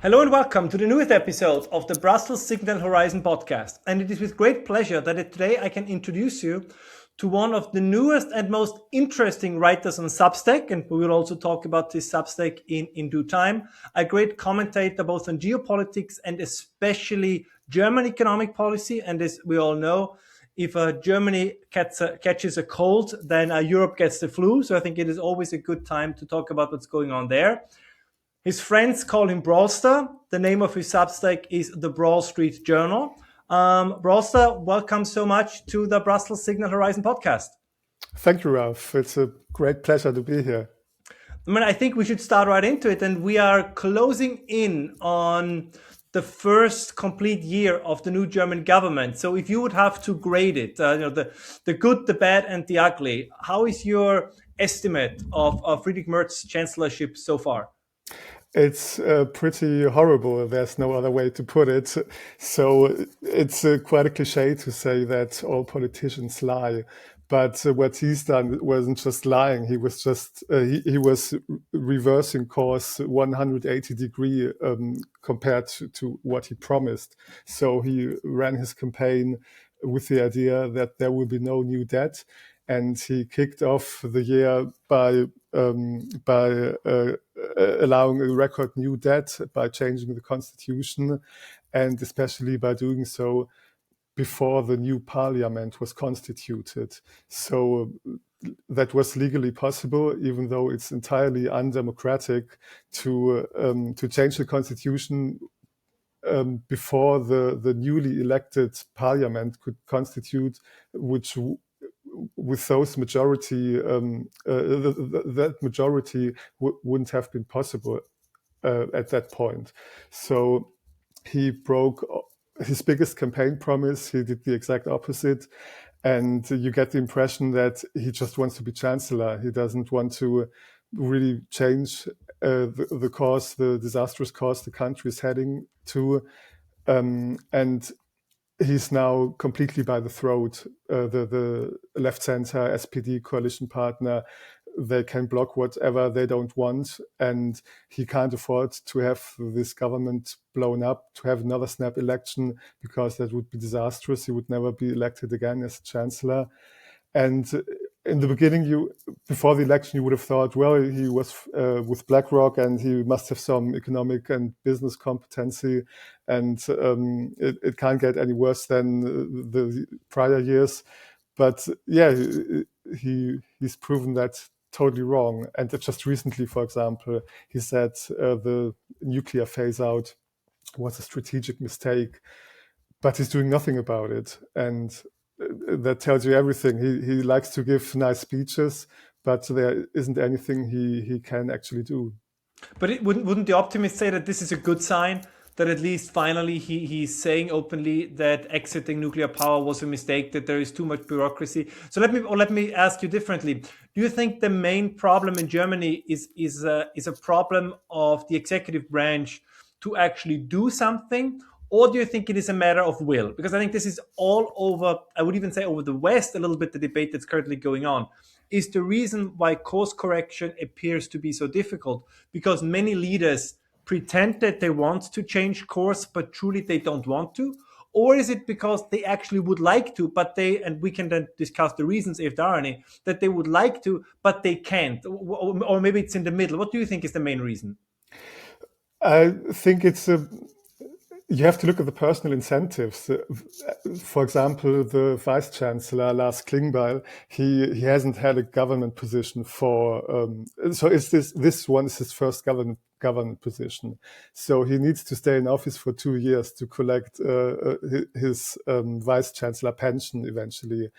Hello and welcome to the newest episode of the Brussels Signal Horizon podcast. And it is with great pleasure that today I can introduce you to one of the newest and most interesting writers on Substack. And we will also talk about this Substack in due time. A great commentator both on geopolitics and especially German economic policy. And as we all know, if Germany catches a cold, then Europe gets the flu. So I think it is always a good time to talk about what's going on there. His friends call him Brawlster. The name of his Substack is the Brawl Street Journal. Brawlster, welcome so much to the Brussels Signal Horizon podcast. Thank you, Ralph. It's a great pleasure to be here. I think we should start right into it. And we are closing in on the first complete year of the new German government. So if you would have to grade it, the good, the bad, and the ugly, how is your estimate of Friedrich Merz's chancellorship so far? It's pretty horrible. There's no other way to put it. So it's quite a cliche to say that all politicians lie. But what he's done wasn't just lying. He was just he was reversing course 180 degree compared to what he promised. So he ran his campaign with the idea that there will be no new debt, and he kicked off the year by allowing a record new debt by changing the constitution, and especially by doing so before the new parliament was constituted. So that was legally possible, even though it's entirely undemocratic to change the constitution before the newly elected parliament could constitute, which with those majority, that majority wouldn't have been possible at that point. So he broke his biggest campaign promise. He did the exact opposite. And you get the impression that he just wants to be chancellor. He doesn't want to really change the course, the disastrous course the country is heading to. And he's now completely by the throat. The left-center SPD coalition partner, they can block whatever they don't want, and he can't afford to have this government blown up, to have another snap election, because that would be disastrous. He would never be elected again as chancellor. And in the beginning, before the election, you would have thought, well, he was with BlackRock and he must have some economic and business competency, and it can't get any worse than the prior years. But yeah, he's proven that totally wrong. And just recently, for example, he said the nuclear phase out was a strategic mistake, but he's doing nothing about it. And that tells you everything. He likes to give nice speeches, but there isn't anything he can actually do. But wouldn't the optimist say that this is a good sign, that at least finally he's saying openly that exiting nuclear power was a mistake, that there is too much bureaucracy? So let me ask you differently. Do you think the main problem in Germany is a problem of the executive branch to actually do something? Or do you think it is a matter of will? Because I think this is all over, I would even say over the West, a little bit the debate that's currently going on. Is the reason why course correction appears to be so difficult because many leaders pretend that they want to change course, but truly they don't want to? Or is it because they actually would like to, but and we can then discuss the reasons if there are any, that they would like to, but they can't? Or maybe it's in the middle. What do you think is the main reason? I think you have to look at the personal incentives. For example, the vice chancellor Lars Klingbeil, he hasn't had a government position for. So this one is his first government position. So he needs to stay in office for 2 years to collect his vice chancellor pension eventually.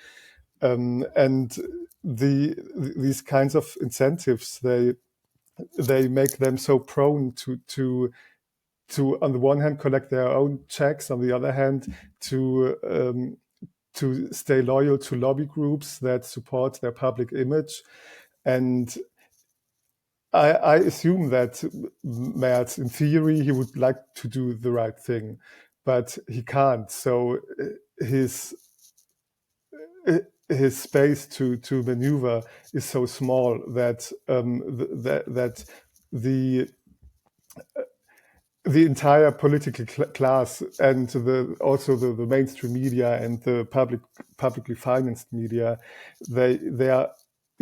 And these kinds of incentives, they make them so prone to on the one hand collect their own checks, on the other hand to stay loyal to lobby groups that support their public image. And I assume that Merz, in theory, he would like to do the right thing, but he can't. So his space to maneuver is so small that the entire political class and also the mainstream media and the publicly financed media, they are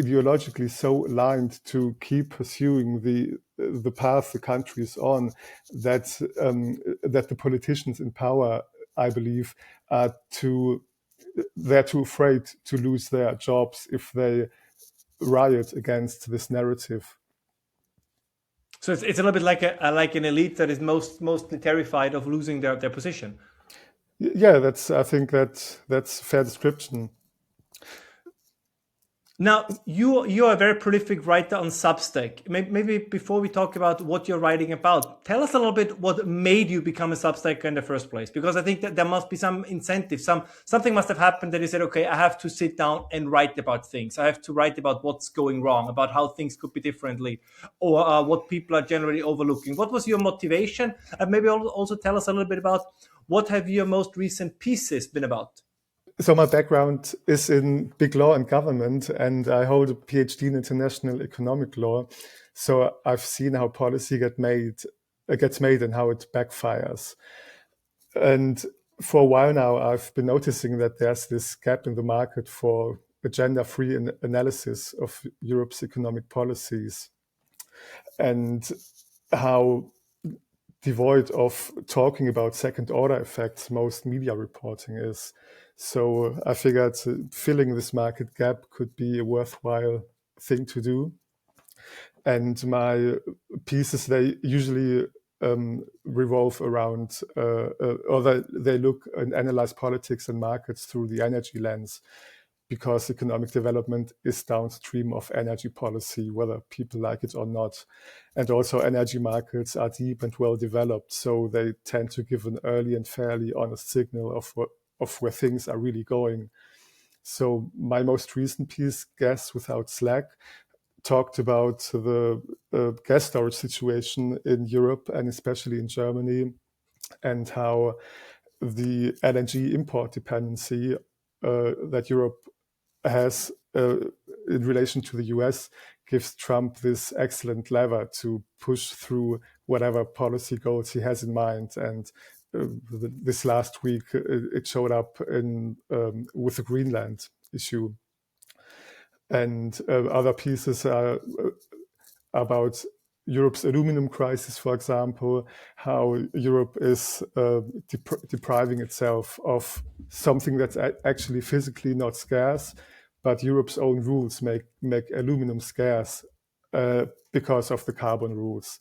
ideologically so aligned to keep pursuing the path the country is on, that that the politicians in power, I believe, they're too afraid to lose their jobs if they riot against this narrative. So it's a little bit like like an elite that is mostly terrified of losing their position. Yeah, I think that's a fair description. Now, you are a very prolific writer on Substack. Maybe before we talk about what you're writing about, tell us a little bit what made you become a Substacker in the first place. Because I think that there must be some incentive, something must have happened that you said, okay, I have to sit down and write about things. I have to write about what's going wrong, about how things could be differently, or what people are generally overlooking. What was your motivation? And maybe also tell us a little bit about what have your most recent pieces been about? So my background is in big law and government, and I hold a PhD in international economic law. So I've seen how policy gets made and how it backfires. And for a while now, I've been noticing that there's this gap in the market for a gender-free analysis of Europe's economic policies, and how devoid of talking about second-order effects most media reporting is. So I figured filling this market gap could be a worthwhile thing to do. And my pieces, they usually revolve around, or they look and analyze politics and markets through the energy lens, because economic development is downstream of energy policy, whether people like it or not. And also energy markets are deep and well developed, so they tend to give an early and fairly honest signal of where things are really going. So my most recent piece, Gas Without Slack, talked about the gas storage situation in Europe and especially in Germany, and how the LNG import dependency that Europe has in relation to the US gives Trump this excellent lever to push through whatever policy goals he has in mind. And this last week, it showed up with the Greenland issue. And other pieces are about Europe's aluminum crisis, for example, how Europe is depriving itself of something that's actually physically not scarce, but Europe's own rules make aluminum scarce because of the carbon rules.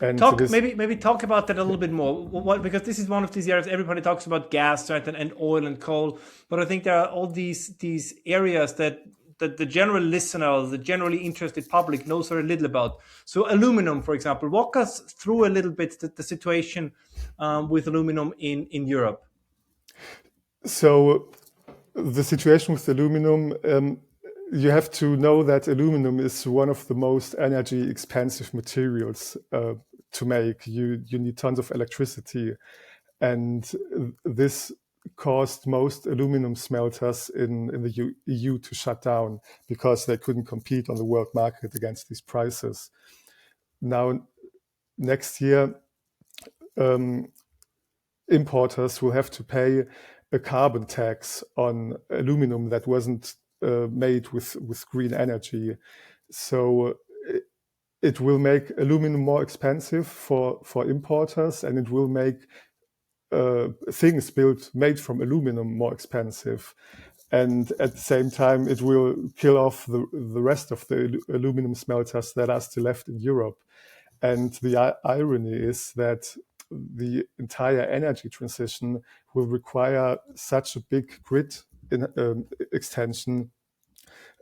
And maybe talk about that a little bit more, because this is one of these areas everybody talks about: gas, right, and oil and coal. But I think there are all these areas that the general listener, the generally interested public knows very little about. So aluminum, for example, walk us through a little bit the situation with aluminum in Europe. So the situation with aluminum, you have to know that aluminum is one of the most energy expensive materials to make. You need tons of electricity, and this caused most aluminum smelters in the EU to shut down because they couldn't compete on the world market against these prices. Now, next year, importers will have to pay a carbon tax on aluminum that wasn't made with green energy. So it will make aluminum more expensive for importers, and it will make things made from aluminum more expensive. And at the same time, it will kill off the rest of the aluminum smelters that are still left in Europe. And the irony is that the entire energy transition will require such a big grid extension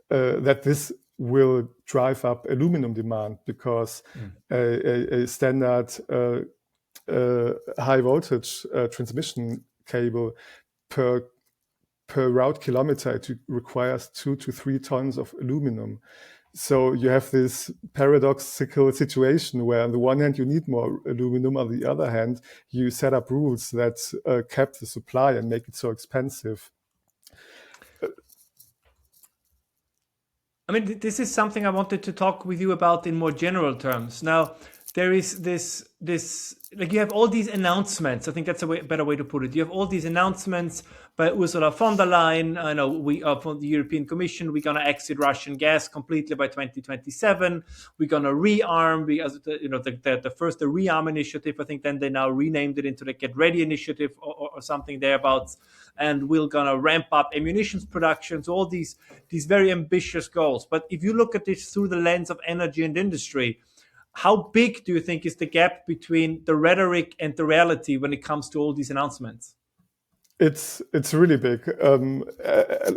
that this will drive up aluminum demand, because a standard high voltage transmission cable per route kilometer, it requires 2 to 3 tons of aluminum. So you have this paradoxical situation where on the one hand you need more aluminum, on the other hand you set up rules that cap the supply and make it so expensive. I mean, this is something I wanted to talk with you about in more general terms. Now, there is this like you have all these announcements. I think that's a better way to put it. You have all these announcements by Ursula von der Leyen. I know we are from the European Commission. We're gonna exit Russian gas completely by 2027. We're gonna rearm. The first the rearm initiative. I think then they now renamed it into the Get Ready initiative or something thereabouts. And we're gonna ramp up ammunitions production. So all these very ambitious goals. But if you look at this through the lens of energy and industry, how big do you think is the gap between the rhetoric and the reality when it comes to all these announcements? It's really big.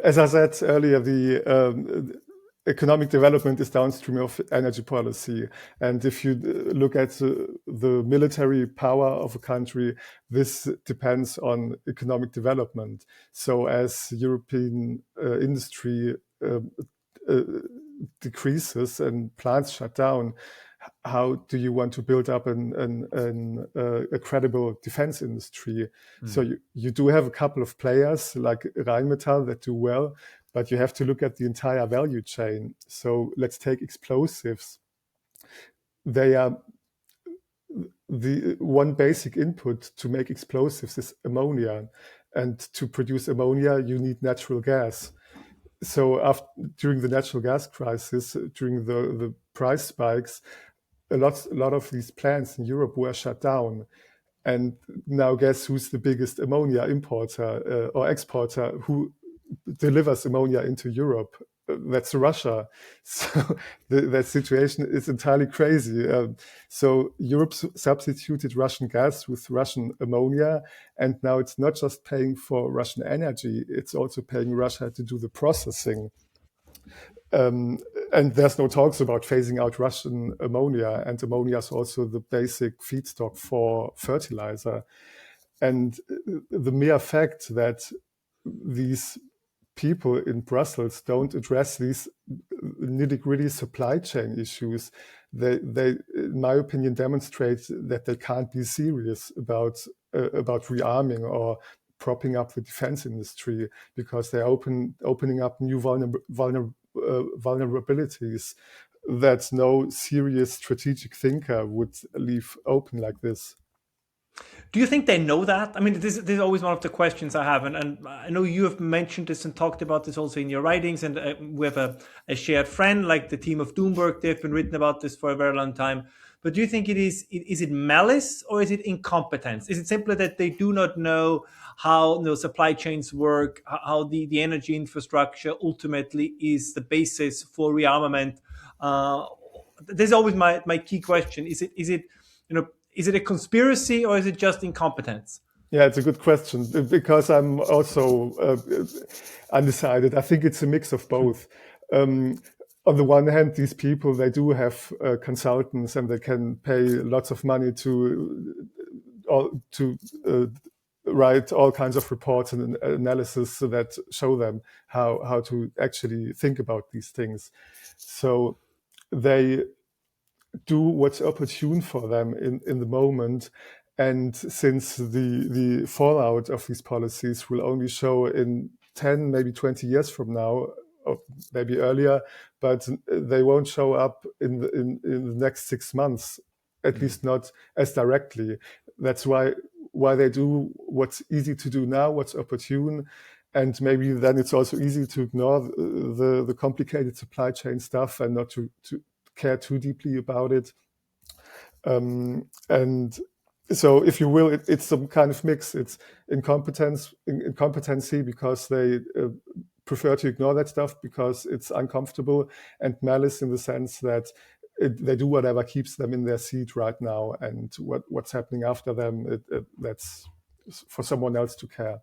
As I said earlier, the economic development is downstream of energy policy. And if you look at the military power of a country, this depends on economic development. So as European industry decreases and plants shut down, how do you want to build up a credible defense industry? So you do have a couple of players like Rheinmetall that do well, but you have to look at the entire value chain. So let's take explosives. They are the one basic input to make explosives is ammonia. And to produce ammonia, you need natural gas. So during the natural gas crisis, during the price spikes, a lot of these plants in Europe were shut down. And now guess who's the biggest ammonia importer or exporter who delivers ammonia into Europe? That's Russia. So that situation is entirely crazy. So Europe substituted Russian gas with Russian ammonia. And now it's not just paying for Russian energy, it's also paying Russia to do the processing. And there's no talks about phasing out Russian ammonia, and ammonia is also the basic feedstock for fertilizer. And the mere fact that these people in Brussels don't address these nitty-gritty supply chain issues, they, in my opinion, demonstrate that they can't be serious about rearming or propping up the defense industry, because they're opening up new vulnerabilities that no serious strategic thinker would leave open like this. Do you think they know that? I mean, this is always one of the questions I have, and I know you have mentioned this and talked about this also in your writings, and we have a shared friend like the team of Doomberg. They've been written about this for a very long time. But do you think is it malice or is it incompetence? Is it simply that they do not know how supply chains work, how the energy infrastructure ultimately is the basis for rearmament? This is always my key question. Is it a conspiracy or is it just incompetence? Yeah, it's a good question, because I'm also undecided. I think it's a mix of both. On the one hand, these people, they do have consultants, and they can pay lots of money to write all kinds of reports and analysis that show them how to actually think about these things. So they do what's opportune for them in the moment. And since the fallout of these policies will only show in 10, maybe 20 years from now, or maybe earlier, but they won't show up in the next 6 months, at least not as directly. That's why they do what's easy to do now, what's opportune. And maybe then it's also easy to ignore the complicated supply chain stuff and not to care too deeply about it. And so, if you will, it's some kind of mix. It's incompetency because they prefer to ignore that stuff because it's uncomfortable, and malice in the sense that they do whatever keeps them in their seat right now, and what's happening after them, that's for someone else to care.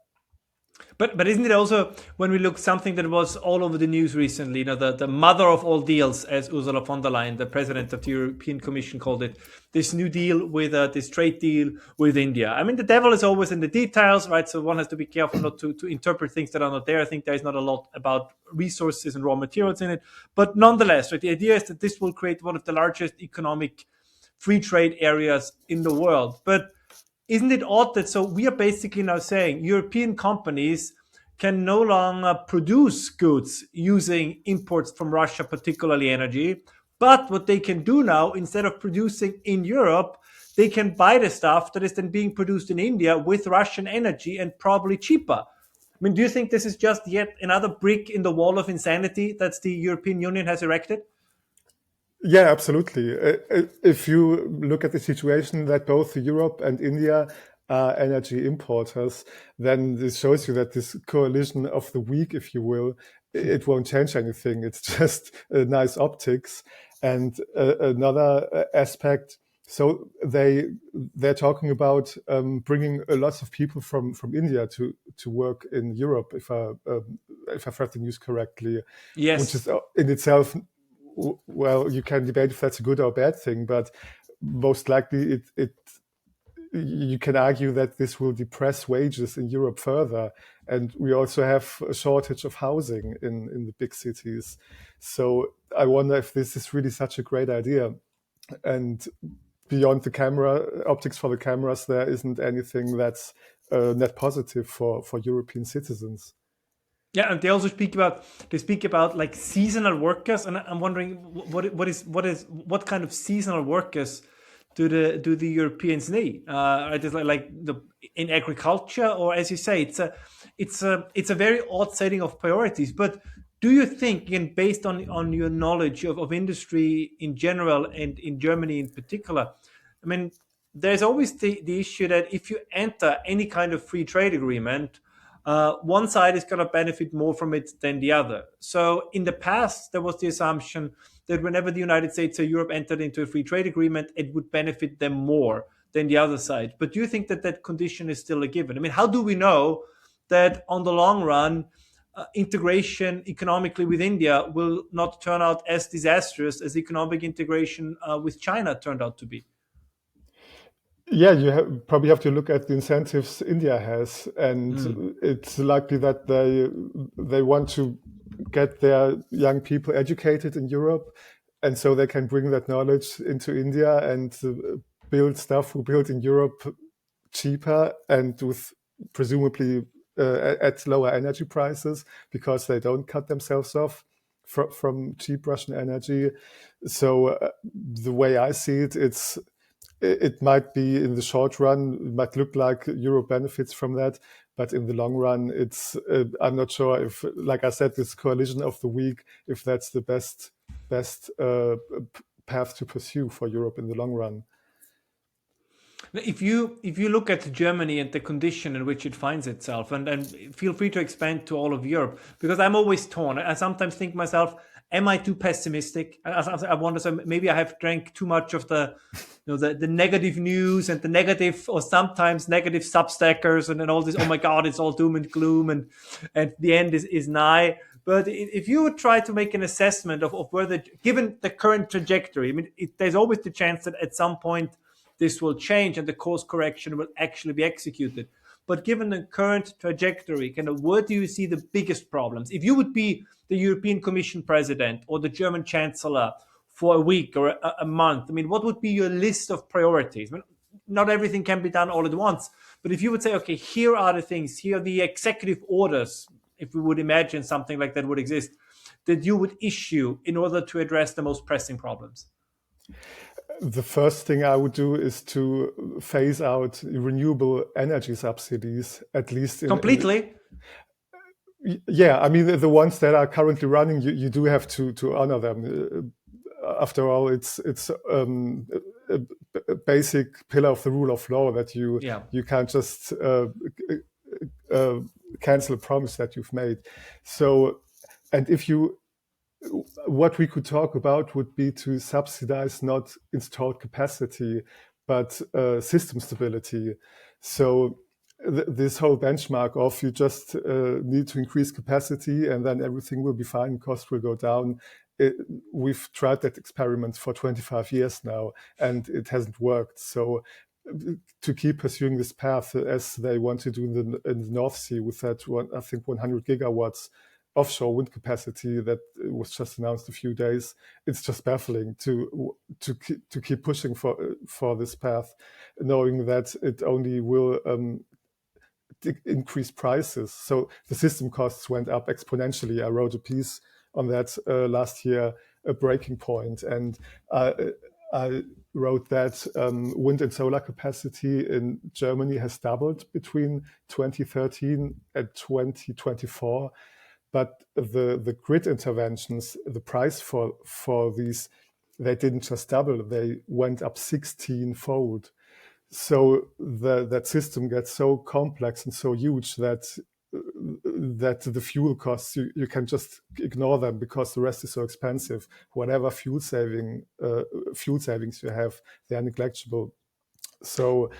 But isn't it also, when we look something that was all over the news recently, the mother of all deals, as Ursula von der Leyen, the president of the European Commission, called it, this new deal with this trade deal with India. I mean, the devil is always in the details, right? So one has to be careful not to interpret things that are not there. I think there is not a lot about resources and raw materials in it. But nonetheless, right, the idea is that this will create one of the largest economic free trade areas in the world. But isn't it odd that we are basically now saying European companies can no longer produce goods using imports from Russia, particularly energy, but what they can do now, instead of producing in Europe, they can buy the stuff that is then being produced in India with Russian energy and probably cheaper. I mean, do you think this is just yet another brick in the wall of insanity that the European Union has erected? Yeah, absolutely. If you look at the situation that both Europe and India are energy importers, then this shows you that this coalition of the weak, if you will, it won't change anything. It's just nice optics. And another aspect, so they're talking about bringing a lot of people from India to work in Europe, if I've read the news correctly, which Yes. is in itself, well, you can debate if that's a good or bad thing, but most likely you can argue that this will depress wages in Europe further. And we also have a shortage of housing in the big cities. So I wonder if this is really such a great idea. And beyond the camera, optics for the cameras, there isn't anything that's net positive for European citizens. Yeah, and they also speak about like seasonal workers, and I'm wondering what kind of seasonal workers do the Europeans need? Are they like in agriculture, or as you say, it's a very odd setting of priorities. But do you think, again, based on your knowledge of industry in general and in Germany in particular, I mean, there's always the issue that if you enter any kind of free trade agreement, one side is going to benefit more from it than the other. So in the past, there was the assumption that whenever the United States or Europe entered into a free trade agreement, it would benefit them more than the other side. But do you think that that condition is still a given? I mean, how do we know that on the long run, integration economically with India will not turn out as disastrous as economic integration with China turned out to be? Yeah, probably have to look at the incentives India has, and it's likely that they want to get their young people educated in Europe, and so they can bring that knowledge into India and build stuff we built in Europe cheaper and with presumably at lower energy prices because they don't cut themselves off from cheap Russian energy. So the way I see it, it might be in the short run, it might look like Europe benefits from that, but in the long run, I'm not sure if, like I said, this coalition of the weak, if that's the best path to pursue for Europe in the long run. If you look at Germany and the condition in which it finds itself, and feel free to expand to all of Europe, because I'm always torn. I sometimes think myself, am I too pessimistic? I wonder, so maybe I have drank too much of the negative news and the negative, or sometimes negative substackers, and then all this, oh my God, it's all doom and gloom, and the end is nigh. But if you would try to make an assessment of whether, given the current trajectory, I mean, there's always the chance that at some point this will change and the course correction will actually be executed. But given the current trajectory, kind of where do you see the biggest problems? If you would be the European Commission president or the German Chancellor for a week or a month, I mean, what would be your list of priorities? I mean, not everything can be done all at once, but if you would say, okay, here are the things, here are the executive orders, if we would imagine something like that would exist, that you would issue in order to address the most pressing problems. The first thing I would do is to phase out renewable energy subsidies, at least completely. Yeah, I mean the ones that are currently running, you do have to honor them. After all, it's a basic pillar of the rule of law that you can't just cancel a promise that you've made. So, and what we could talk about would be to subsidize not installed capacity, but system stability. So this whole benchmark of you just need to increase capacity and then everything will be fine, cost will go down. We've tried that experiment for 25 years now and it hasn't worked. So to keep pursuing this path as they want to do in the North Sea with that I think 100 gigawatts offshore wind capacity that was just announced a few days, it's just baffling to keep pushing for this path, knowing that it only will increase prices. So the system costs went up exponentially. I wrote a piece on that last year, a breaking point, and wrote that wind and solar capacity in Germany has doubled between 2013 and 2024. But the grid interventions, the price for these, they didn't just double, they went up 16-fold. So that system gets so complex and so huge that the fuel costs, you can just ignore them because the rest is so expensive. Whatever fuel savings you have, they are negligible. So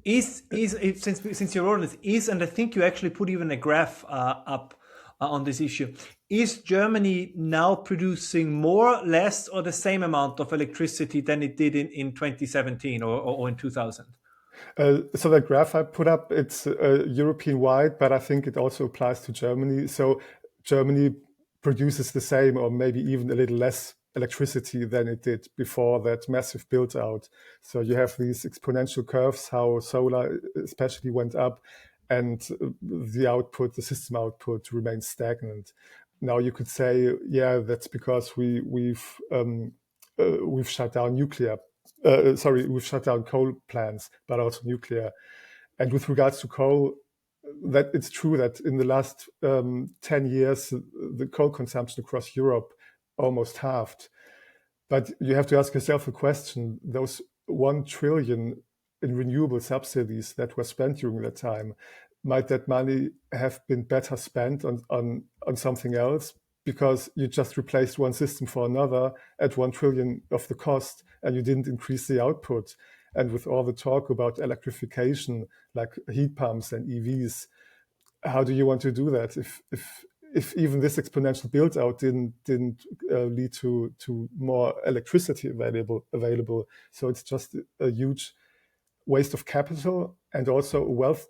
since you're on this, and I think you actually put even a graph up on this issue, is Germany now producing more, less, or the same amount of electricity than it did in 2017 or in 2000? So the graph I put up, it's European-wide, but I think it also applies to Germany. So Germany produces the same or maybe even a little less electricity than it did before that massive build-out. So you have these exponential curves, how solar especially went up, and the system output remains stagnant. Now you could say, yeah, that's because we've shut down we've shut down coal plants, but also nuclear. And with regards to coal, that it's true that in the last 10 years, the coal consumption across Europe almost halved. But you have to ask yourself a question: those 1 trillion in renewable subsidies that were spent during that time, might that money have been better spent on something else? Because you just replaced one system for another at 1 trillion of the cost, and you didn't increase the output. And with all the talk about electrification, like heat pumps and EVs, how do you want to do that if even this exponential build out didn't lead to more electricity available? So it's just a huge waste of capital, and also a wealth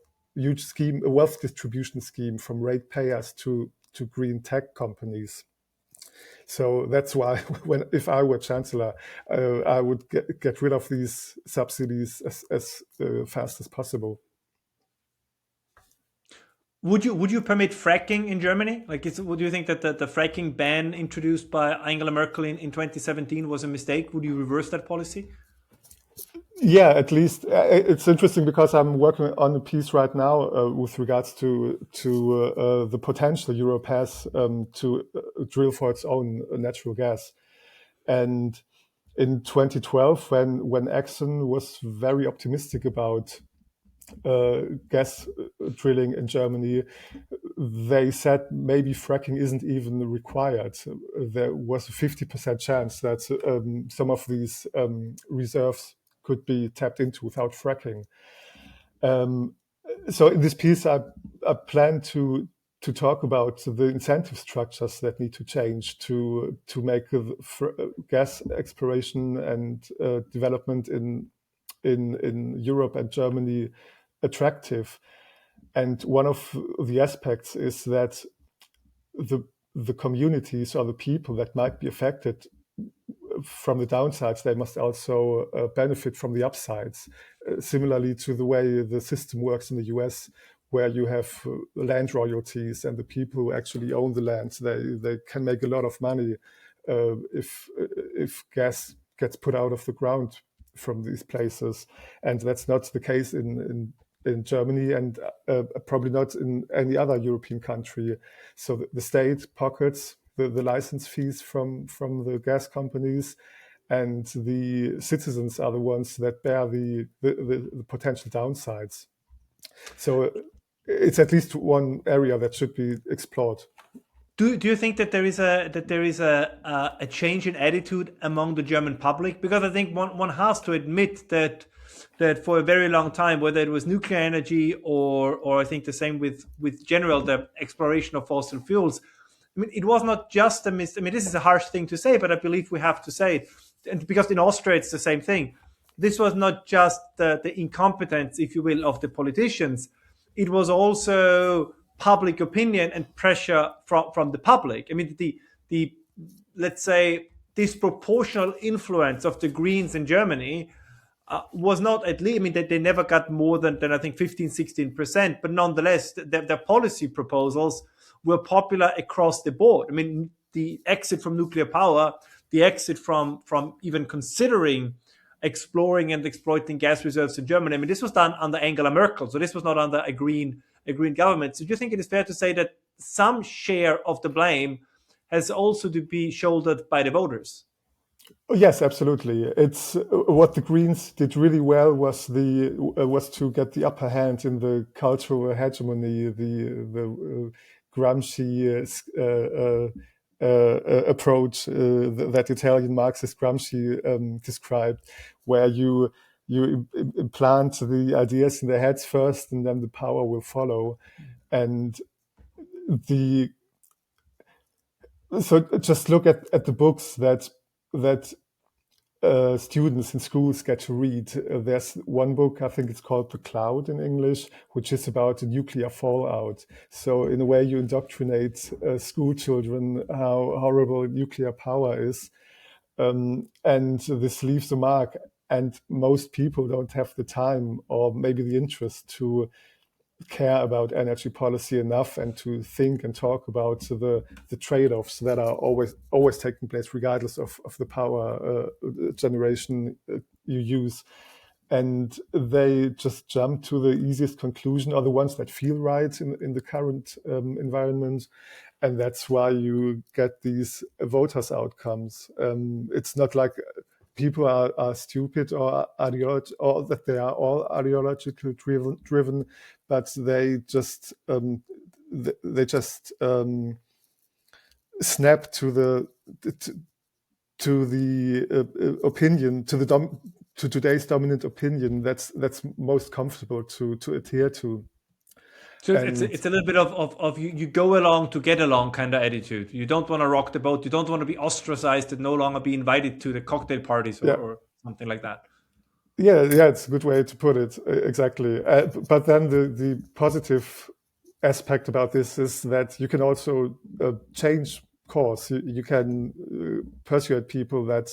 distribution scheme from ratepayers to green tech companies. So that's why, if I were Chancellor, I would get rid of these subsidies as fast as possible. Would you permit fracking in Germany? Would you think that the fracking ban introduced by Angela Merkel in 2017 was a mistake? Would you reverse that policy? Yeah, at least it's interesting because I'm working on a piece right now with regards to the potential Europe has to drill for its own natural gas. And in 2012, when Exxon was very optimistic about gas drilling in Germany, they said maybe fracking isn't even required. There was a 50% chance that some of these reserves could be tapped into without fracking. So in this piece, I plan to talk about the incentive structures that need to change to make gas exploration and development in Europe and Germany attractive. And one of the aspects is that the communities or the people that might be affected from the downsides, they must also benefit from the upsides. Similarly to the way the system works in the US, where you have land royalties, and the people who actually own the land, they can make a lot of money if gas gets put out of the ground from these places. And that's not the case in Germany, and probably not in any other European country. So the state pockets the license fees from the gas companies, and the citizens are the ones that bear the potential downsides. So it's at least one area that should be explored. Do you think that there is a change in attitude among the German public? Because I think one has to admit that for a very long time, whether it was nuclear energy or I think the same with general the exploration of fossil fuels, I mean, it was not just a I mean, this is a harsh thing to say, but I believe we have to say it. And because in Austria it's the same thing. This was not just the incompetence, if you will, of the politicians. It was also public opinion and pressure from the public. I mean, the let's say disproportional influence of the Greens in Germany was not, at least, I mean, they never got more than I think 15-16%, but nonetheless, their policy proposals were popular across the board. I mean, the exit from nuclear power the exit from even considering exploring and exploiting gas reserves in Germany. I mean, this was done under Angela Merkel, so this was not under a green government. So do you think it is fair to say that some share of the blame has also to be shouldered by the voters? Yes, absolutely. It's what the Greens did really well was to get the upper hand in the cultural hegemony, the Gramsci approach that Italian Marxist Gramsci described, where you implant the ideas in their heads first, and then the power will follow. And so just look at the books that students in schools get to read. There's one book, I think it's called The Cloud in English, which is about the nuclear fallout. So in a way, you indoctrinate school children how horrible nuclear power is. And this leaves a mark. And most people don't have the time or maybe the interest to care about energy policy enough and to think and talk about the trade-offs that are always taking place regardless of the power generation you use. And they just jump to the easiest conclusion, or the ones that feel right in the current environment. And that's why you get these voters' outcomes. It's not like people are stupid or that they are all ideologically driven, but they just snap to the opinion, to today's dominant opinion that's most comfortable to adhere to. So it's a little bit of you go along to get along kind of attitude. You don't want to rock the boat. You don't want to be ostracized and no longer be invited to the cocktail parties or something like that. Yeah, it's a good way to put it. Exactly. But then the positive aspect about this is that you can also change course. You can persuade people that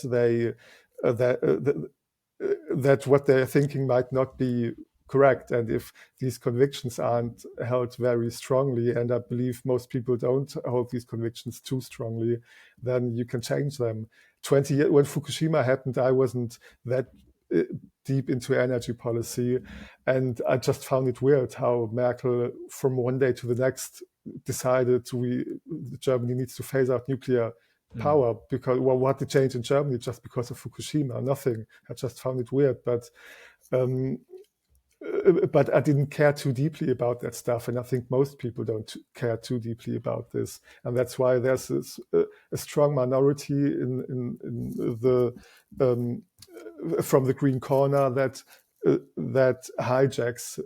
that what they're thinking might not be correct, and if these convictions aren't held very strongly, and I believe most people don't hold these convictions too strongly, then you can change them. 20 years when Fukushima happened, I wasn't that deep into energy policy, and I just found it weird how Merkel from one day to the next decided Germany needs to phase out nuclear power because what did change in Germany just because of Fukushima? Nothing. I just found it weird, but I didn't care too deeply about that stuff, and I think most people don't care too deeply about this, and that's why there's a strong minority in the from the Green Corner that hijacks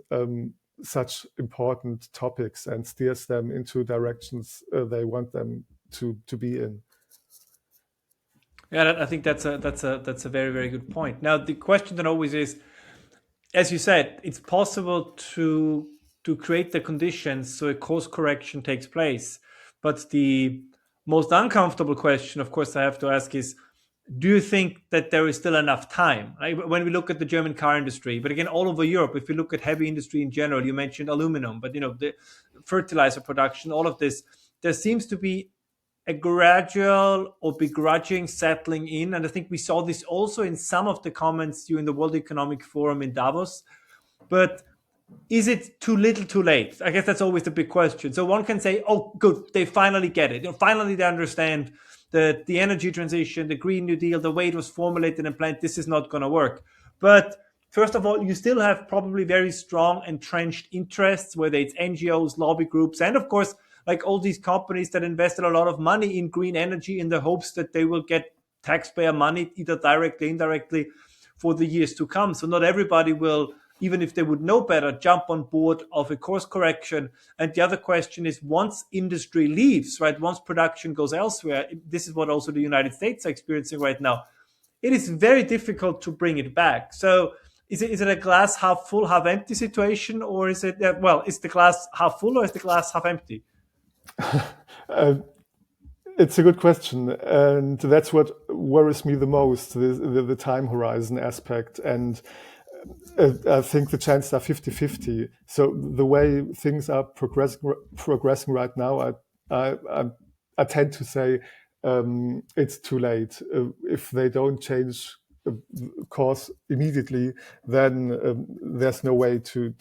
such important topics and steers them into directions they want them to be in. Yeah, I think that's a very, very good point. Now the question then always is, as you said, it's possible to create the conditions so a course correction takes place. But the most uncomfortable question, of course, I have to ask is, do you think that there is still enough time? When we look at the German car industry, but again, all over Europe, if you look at heavy industry in general, you mentioned aluminum, but the fertilizer production, all of this, there seems to be a gradual or begrudging settling in. And I think we saw this also in some of the comments during the World Economic Forum in Davos. But is it too little too late? I guess that's always the big question. So one can say, oh, good, they finally get it. Finally, they understand that the energy transition, the Green New Deal, the way it was formulated and planned, this is not going to work. But first of all, you still have probably very strong entrenched interests, whether it's NGOs, lobby groups, and of course, like all these companies that invested a lot of money in green energy in the hopes that they will get taxpayer money, either directly or indirectly, for the years to come. So not everybody will, even if they would know better, jump on board of a course correction. And the other question is, once industry leaves, right, once production goes elsewhere, this is what also the United States are experiencing right now, it is very difficult to bring it back. So is it a glass half full, half empty situation, or is it, is the glass half full or is the glass half empty? It's a good question, and that's what worries me the most, the time horizon aspect. And I think the chances are 50-50. So the way things are progressing right now, I tend to say it's too late. If they don't change course immediately, then there's no way to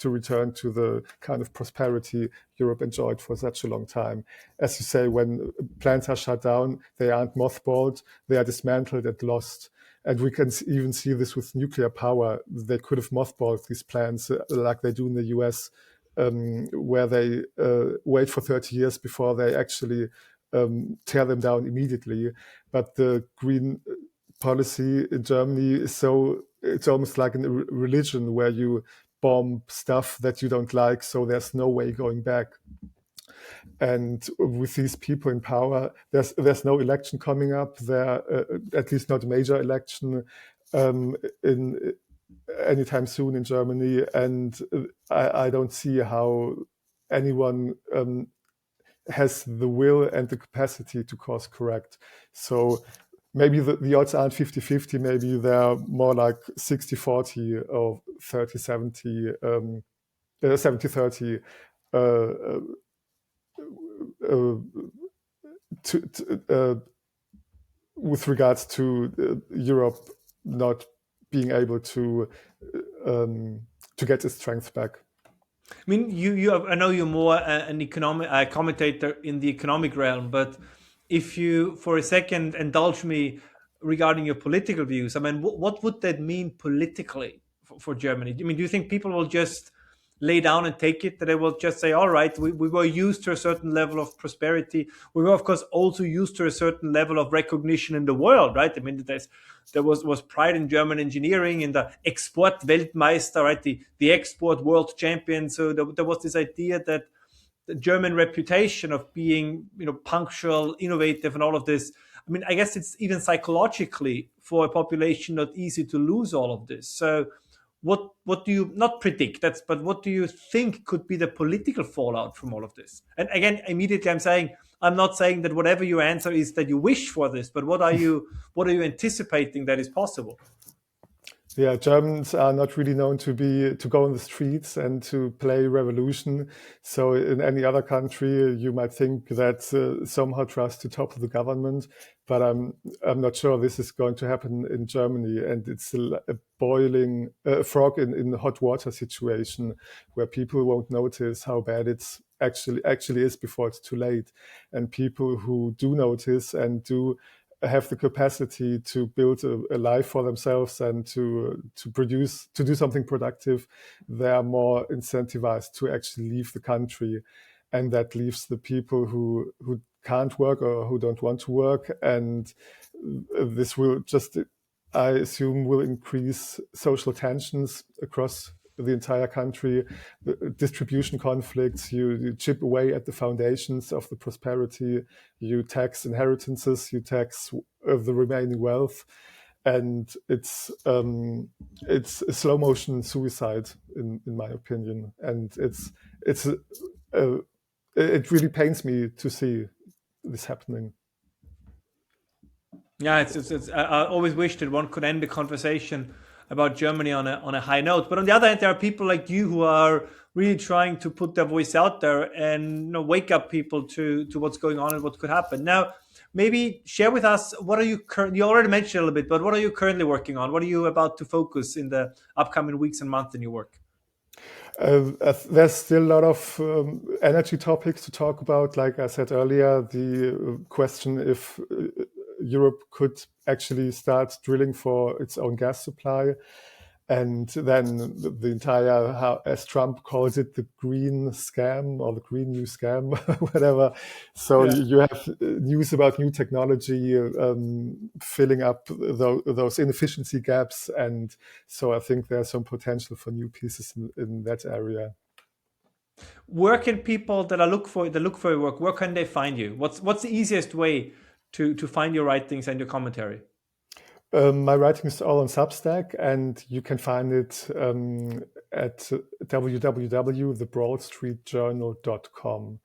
return to the kind of prosperity Europe enjoyed for such a long time. As you say, when plants are shut down, they aren't mothballed, they are dismantled and lost. And we can even see this with nuclear power. They could have mothballed these plants like they do in the US, where they wait for 30 years before they actually tear them down immediately. But the green policy in Germany is so, it's almost like a religion where you bomb stuff that you don't like, so there's no way going back. And with these people in power, there's no election coming up there, at least not a major election in anytime soon in Germany. And I don't see how anyone has the will and the capacity to course correct. So maybe the odds aren't 50-50, maybe they're more like 60-40 or 30-70, 70-30. With regards to Europe not being able to get its strength back. I mean, I know you're more an economic commentator in the economic realm, but if you, for a second, indulge me regarding your political views, I mean, what would that mean politically for Germany? I mean, do you think people will just lay down and take it, that they will just say, all right, we were used to a certain level of prosperity. We were, of course, also used to a certain level of recognition in the world, right? I mean, there was pride in German engineering, in the Export-Weltmeister, right? The export world champion. So there was this idea that the German reputation of being, punctual, innovative, and all of this. I mean, I guess it's even psychologically for a population not easy to lose all of this. So what do you not predict? But what do you think could be the political fallout from all of this? And again, immediately I'm not saying that whatever your answer is that you wish for this, but what are you anticipating that is possible? Yeah, Germans are not really known to go on the streets and to play revolution. So in any other country, you might think that somehow tries to topple the government, but I'm not sure this is going to happen in Germany. And it's a boiling frog in the hot water situation where people won't notice how bad it's actually is before it's too late. And people who do notice and do have the capacity to build a life for themselves and to do something productive, they are more incentivized to actually leave the country. And that leaves the people who can't work or who don't want to work. And this will just, I assume, will increase social tensions across the entire country, distribution conflicts. You chip away at the foundations of the prosperity. You tax inheritances. You tax the remaining wealth, and it's a slow motion suicide in my opinion. And it really pains me to see this happening. Yeah, I always wish that one could end the conversation about Germany on a high note. But on the other hand, there are people like you who are really trying to put their voice out there and wake up people to what's going on and what could happen. Now, maybe share with us, what are you currently, you already mentioned a little bit, but what are you currently working on? What are you about to focus in the upcoming weeks and months in your work? There's still a lot of energy topics to talk about. Like I said earlier, the question if Europe could actually start drilling for its own gas supply. And then the entire, as Trump calls it, the green scam or the green new scam, whatever. So yeah, you have news about new technology filling up those inefficiency gaps. And so I think there's some potential for new pieces in that area. Where can people that look for your work, where can they find you? What's the easiest way to find your writings and your commentary? My writing is all on Substack, and you can find it at www.thebrawlstreetjournal.com.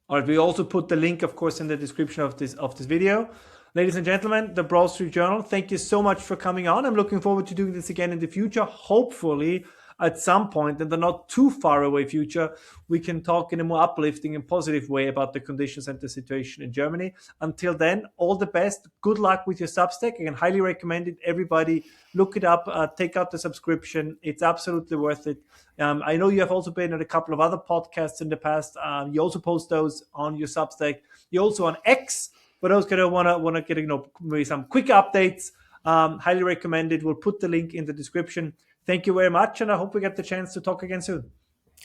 All right, we also put the link, of course, in the description of this video. Ladies and gentlemen, the Brawl Street Journal, thank you so much for coming on. I'm looking forward to doing this again in the future, hopefully at some point in the not too far away future, we can talk in a more uplifting and positive way about the conditions and the situation in Germany. Until then, all the best. Good luck with your Substack. I can highly recommend it. Everybody, look it up. Take out the subscription. It's absolutely worth it. I know you have also been at a couple of other podcasts in the past. You also post those on your Substack. You're also on X. For those who want to get maybe some quick updates, highly recommend it. We'll put the link in the description. Thank you very much, and I hope we get the chance to talk again soon.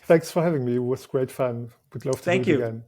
Thanks for having me. It was great fun. Would love to do it again.